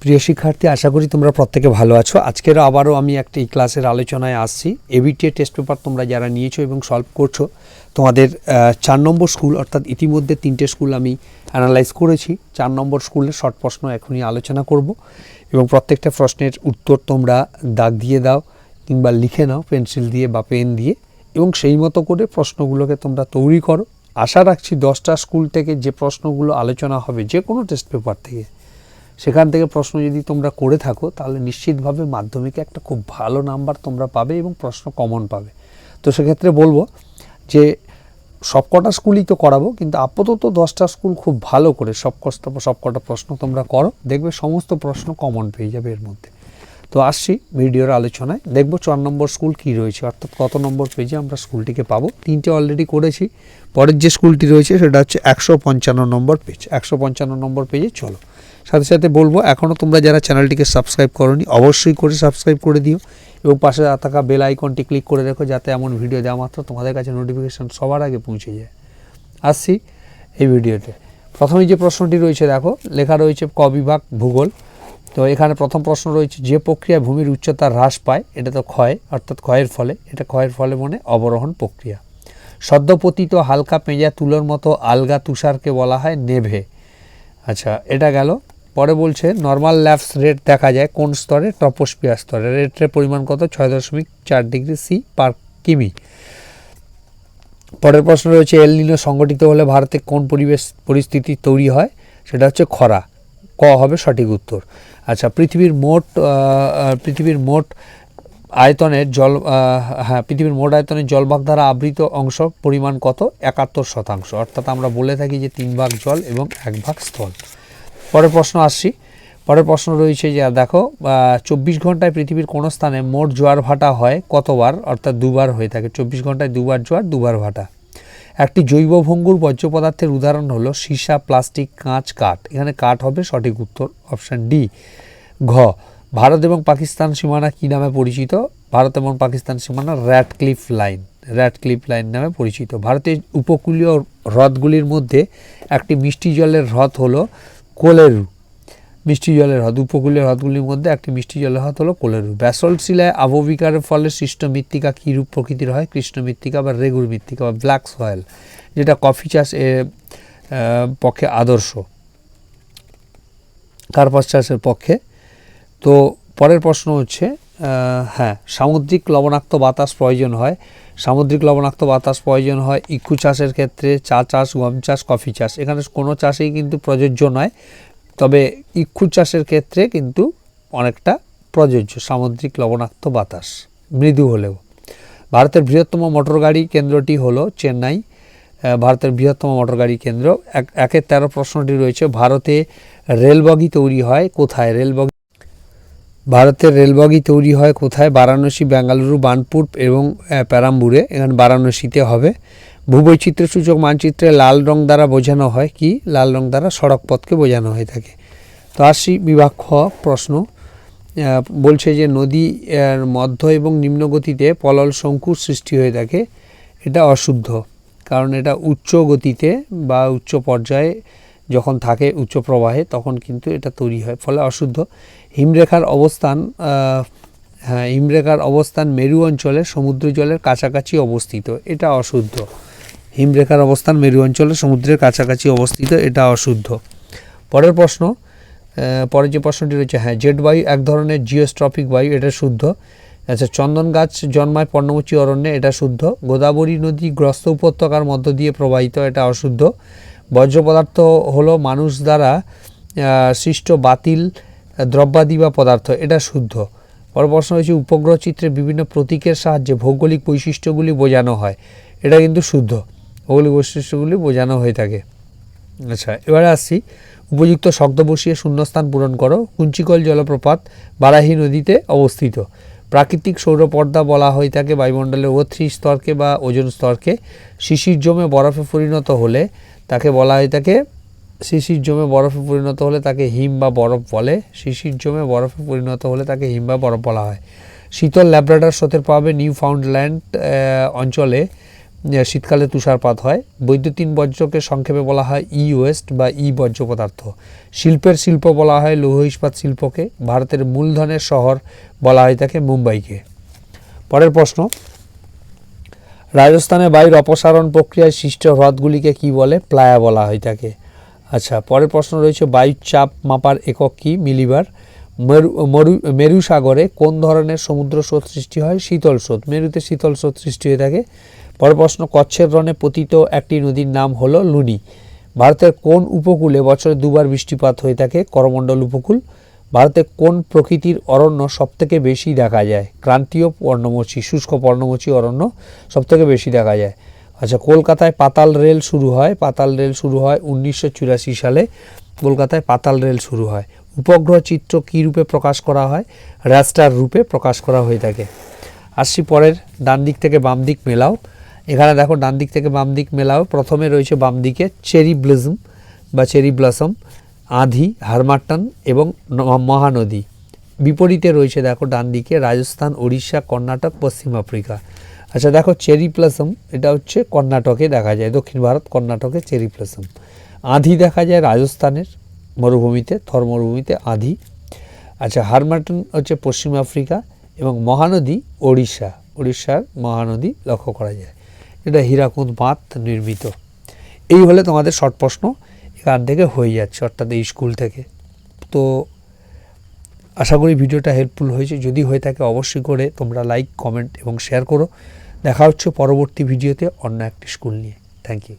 প্রিয় শিক্ষার্থী, আশা করি তোমরা প্রত্যেকে ভালো আছো। আজকের আবারও আমি একটি ক্লাসের আলোচনায় আসছি। এবিটিএ টেস্ট পেপার তোমরা যারা নিয়েছো এবং সলভ করছো, তোমাদের 4 নম্বর স্কুল অর্থাৎ ইতিমধ্যে 3টে স্কুল আমি অ্যানালাইজ করেছি। 4 নম্বর স্কুলের শর্ট প্রশ্ন এখনই আলোচনা করব এবং প্রত্যেকটা প্রশ্নের উত্তর তোমরা দাগ দিয়ে দাও কিংবা লিখে নাও পেন্সিল দিয়ে বা পেন দিয়ে, এবং সেই মতো করে প্রশ্নগুলোকে তোমরা তৈরি করো। আশা রাখছি 10টা স্কুল থেকে যে প্রশ্নগুলো আলোচনা হবে যে কোনো টেস্ট পেপার থেকে, সেখান থেকে প্রশ্ন যদি তোমরা করে থাকো তাহলে নিশ্চিতভাবে মাধ্যমিকে একটা খুব ভালো নাম্বার তোমরা পাবে এবং প্রশ্ন কমন পাবে। তো সেক্ষেত্রে বলবো যে সবকটা স্কুলই তো করাবো, কিন্তু আপাতত 10টা স্কুল খুব ভালো করে সবকটা প্রশ্ন তোমরা করো, দেখবে সমস্ত প্রশ্ন কমন পেয়ে যাবে এর মধ্যে। তো আসছি ভিডিওর আলোচনায়। দেখবো 4 নম্বর স্কুল কী রয়েছে, অর্থাৎ কত নম্বর পেজে আমরা স্কুলটিকে পাবো। 3টে অলরেডি করেছি, পরের যে স্কুলটি রয়েছে সেটা হচ্ছে 155 নম্বর পেজ। 155 নম্বর পেজে চলো। সাথে সাথে বলবো, এখনও তোমরা যারা চ্যানেলটিকে সাবস্ক্রাইব করোনি অবশ্যই করে সাবস্ক্রাইব করে দিও এবং পাশে থাকা বেল আইকনটি ক্লিক করে রেখো, যাতে এমন ভিডিও দেওয়া মাত্র তোমাদের কাছে নোটিফিকেশান সবার আগে পৌঁছে যায়। আসছি এই ভিডিওতে। প্রথমে যে প্রশ্নটি রয়েছে দেখো, লেখা রয়েছে ক বিভাগ ভূগোল। তো এখানে প্রথম প্রশ্ন রয়েছে, যে প্রক্রিয়ায় ভূমির উচ্চতা হ্রাস পায়, এটা তো ক্ষয়, অর্থাৎ ক্ষয়ের ফলে। এটা ক্ষয়ের ফলে মানে অবরোহণ প্রক্রিয়া। সদ্যপতিত হালকা পেঁজা তুলোর মতো আলগা তুষারকে বলা হয় নেভে। আচ্ছা, এটা গেল। পরে বলছে নর্মাল ল্যাপস রেট দেখা যায় কোন স্তরে? ট্রপোস্ফিয়ার স্তরে। রেটের পরিমাণ কত? 6.4 ডিগ্রি সি পার কিমি। পরের প্রশ্ন রয়েছে, এল নিনো সংগঠিত হলে ভারতে কোন পরিস্থিতি তৈরি হয়? সেটা হচ্ছে খরা। ক হবে সঠিক উত্তর। আচ্ছা, পৃথিবীর মোট আয়তনের জলভাগ দ্বারা আবৃত অংশ পরিমাণ কত? 71%। অর্থাৎ আমরা বলে থাকি যে 3 ভাগ জল এবং 1 ভাগ স্থল। পরের প্রশ্ন আসছি। পরের প্রশ্ন রয়েছে যে দেখো, 24 ঘন্টায় পৃথিবীর কোন স্থানে মোট জোয়ার ভাটা হয় কতবার? অর্থাৎ 2বার হয়ে থাকে। 24 ঘন্টায় 2বার জোয়ার, 2বার ভাটা। একটি জৈব ভঙ্গুর বর্জ্য পদার্থের উদাহরণ হলো সীসা, প্লাস্টিক, কাঁচ, কাঠ। এখানে কাঠ হবে সঠিক উত্তর, অপশান ডি। ঘ, ভারত এবং পাকিস্তান সীমানা কী নামে পরিচিত? ভারত এবং পাকিস্তান সীমানা র্যাডক্লিফ লাইন নামে পরিচিত। ভারতের উপকূলীয় হ্রদগুলির মধ্যে একটি মিষ্টি জলের হ্রদ হলো কোলেরু। মিষ্টি জলের হ্রদ, উপকূলীয় হ্রদগুলির মধ্যে একটি মিষ্টি জলের হ্রদ হলো কোলেরু। ব্যাসল্ট শিলায় আবহবিকারের ফলে সৃষ্ট মৃত্তিকা কী রূপ প্রকৃতির হয়? কৃষ্ণ মৃত্তিকা বা রেগুর মৃত্তিকা বা ব্ল্যাক সয়েল, যেটা কফি চাষ এর পক্ষে আদর্শ, কার্পাস চাষের পক্ষে। তো পরের প্রশ্ন হচ্ছে, সামুদ্রিক লবণাক্ত বাতাস প্রয়োজন হয়। সামুদ্রিক লবণাক্ত বাতাস প্রয়োজন হয় ইক্ষু চাষের ক্ষেত্রে, চা চাষ, গম চাষ, কফি চাষ। এখানে কোনো চাষেই কিন্তু প্রযোজ্য নয়, তবে ইক্ষু চাষের ক্ষেত্রে কিন্তু অনেকটা প্রযোজ্য সামুদ্রিক লবণাক্ত বাতাস, মৃদু হলেও। ভারতের বৃহত্তম মোটরগাড়ি কেন্দ্রটি হলো চেন্নাই। ভারতের বৃহত্তম মোটরগাড়ি কেন্দ্র। 1-এর 13 প্রশ্নটি রয়েছে, ভারতে রেলবগি তৈরি হয় কোথায়? ভারতের রেলবগি তৈরি হয় কোথায়? বারাণসী, বেঙ্গালুরু, বার্নপুর এবং পেরাম্বুরে। এখানে বারাণসীতে হবে। ভূবৈচিত্র্য সূচক মানচিত্রে লাল রং দ্বারা বোঝানো হয় কি? লাল রং দ্বারা সড়ক পথকে বোঝানো হয়ে থাকে। তো আসি বিভাগ খ প্রশ্ন। বলছে যে নদী মধ্য এবং নিম্ন গতিতে পলল শঙ্কুর সৃষ্টি হয়ে থাকে। এটা অশুদ্ধ, কারণ এটা উচ্চ গতিতে বা উচ্চ পর্যায়ে যখন থাকে, উচ্চ প্রবাহে, তখন কিন্তু এটা তৈরি হয়, ফলে অশুদ্ধ। হিমরেখার অবস্থান মেরু অঞ্চলে সমুদ্র জলের কাছাকাছি অবস্থিত। এটা অশুদ্ধ। হিমরেখার অবস্থান মেরু অঞ্চলে সমুদ্রের কাছাকাছি অবস্থিত, এটা অশুদ্ধ। পরের প্রশ্ন, পরের যে প্রশ্নটি রয়েছে, জেট বায়ু এক ধরনের জিওস্ট্রপিক বায়ু, এটা শুদ্ধ। আচ্ছা, চন্দন গাছ জন্মায় পর্ণমোচী অরণ্যে, এটা শুদ্ধ। গোদাবরী নদী গ্রস্ত উপত্যকার মধ্য দিয়ে প্রবাহিত, এটা অশুদ্ধ। বর্জ্য পদার্থ হলো মানুষ দ্বারা সৃষ্ট বাতিল দ্রব্যাদি বা পদার্থ, এটা শুদ্ধ। পরের প্রশ্ন হচ্ছে, উপগ্রহ চিত্রে বিভিন্ন প্রতীকের সাহায্যে ভৌগোলিক বৈশিষ্ট্যগুলি বোঝানো হয়। এটা কিন্তু শুদ্ধ, ভৌগোলিক বৈশিষ্ট্যগুলি বোঝানো হয়ে থাকে। আচ্ছা, এবারে আসছি, উপযুক্ত শব্দ বসিয়ে শূন্যস্থান পূরণ করো। কুঞ্চিকল জলপ্রপাত বারাহী নদীতে অবস্থিত। প্রাকৃতিক সৌরপর্দা বলা হয়ে থাকে বায়ুমণ্ডলের O3 স্তরকে বা ওজোন স্তরকে। শিশির জমে বরফে পরিণত হলে তাকে বলা হয়ে থাকে হিম বা বরফ বলে। শিশির জমে বরফে পরিণত হলে তাকে হিম বা বরফ বলা হয়। শীতল ল্যাব্রাডর স্রোতের প্রভাবে নিউ ফাউন্ডল্যান্ড অঞ্চলে শীতকালে তুষারপাত হয়। বৈদ্যুতিন বজ্রকে সংক্ষেপে বলা হয় ই ওয়েস্ট বা ই বর্জ্য পদার্থ। শিল্পের শিল্প বলা হয় লৌহ ইস্পাত শিল্পকে। ভারতের মূলধনের শহর বলা হয় তাকে মুম্বাইকে। পরের প্রশ্ন, রাজস্থানে বায়ুর অপসারণ প্রক্রিয়ায় সৃষ্ট হ্রদগুলিকে কি বলে? প্লায়া বলা হয় তাকে। আচ্ছা, পরের প্রশ্ন রয়েছে বায়ুর চাপ মাপার একক কি? মিলিবার। মেরু সাগরে কোন ধরনের সমুদ্র স্রোত সৃষ্টি হয়? শীতল স্রোত। মেরুতে শীতল স্রোত সৃষ্টি হয়ে থাকে। পরের প্রশ্ন, কচ্ছের রণে পতিত একটি নদীর নাম হলো লুনি। ভারতের কোন উপকূলে বছরে দুবার বৃষ্টিপাত হয়ে থাকে? করমণ্ডল উপকূল। ভারতে কোন প্রকৃতির অরণ্য সবথেকে বেশি দেখা যায়? ক্রান্তীয় পর্ণমোচী, শুষ্ক পর্ণমোচী অরণ্য সবথেকে বেশি দেখা যায়। আচ্ছা, কলকাতায় পাতাল রেল শুরু হয়? পাতাল রেল শুরু হয় 1984 সালে। কলকাতায় পাতাল রেল শুরু হয়। উপগ্রহ চিত্র কী রূপে প্রকাশ করা হয়? রাস্টার রূপে প্রকাশ করা হয়ে থাকে। আসছি পরের, ডান দিক থেকে বাম দিক মেলাও। এখানে দেখো ডান দিক থেকে বাম দিক মেলাও। প্রথমে রয়েছে বাম দিকে চেরি ব্লসম বা চেরি ব্লসম, আঁধি, হারমাটন এবং মহানদী। বিপরীতে রয়েছে দেখো ডান দিকে রাজস্থান, উড়িষ্যা, কর্ণাটক, পশ্চিম আফ্রিকা। আচ্ছা দেখো, চেরি ব্লসম এটা হচ্ছে কর্ণাটকে দেখা যায়, দক্ষিণ ভারত কর্ণাটকে চেরি ব্লসম। আঁধি দেখা যায় রাজস্থানের মরুভূমিতে, থর মরুভূমিতে আঁধি। আচ্ছা, হারমাটন হচ্ছে পশ্চিম আফ্রিকা এবং মহানদী উড়িষ্যার মহানদী লক্ষ্য করা যায়। এটা হীরাকুদ বাঁধ নির্মিত। এই হলে তোমাদের শর্ট প্রশ্ন এখান থেকে হয়ে যাচ্ছে, অর্থাৎ এই স্কুল থেকে। তো আশা করি ভিডিওটা হেল্পফুল হয়েছে। যদি হয়ে থাকে অবশ্যই করে তোমরা লাইক, কমেন্ট এবং শেয়ার করো। দেখা হচ্ছে পরবর্তী ভিডিওতে অন্য একটি স্কুল নিয়ে। Thank you.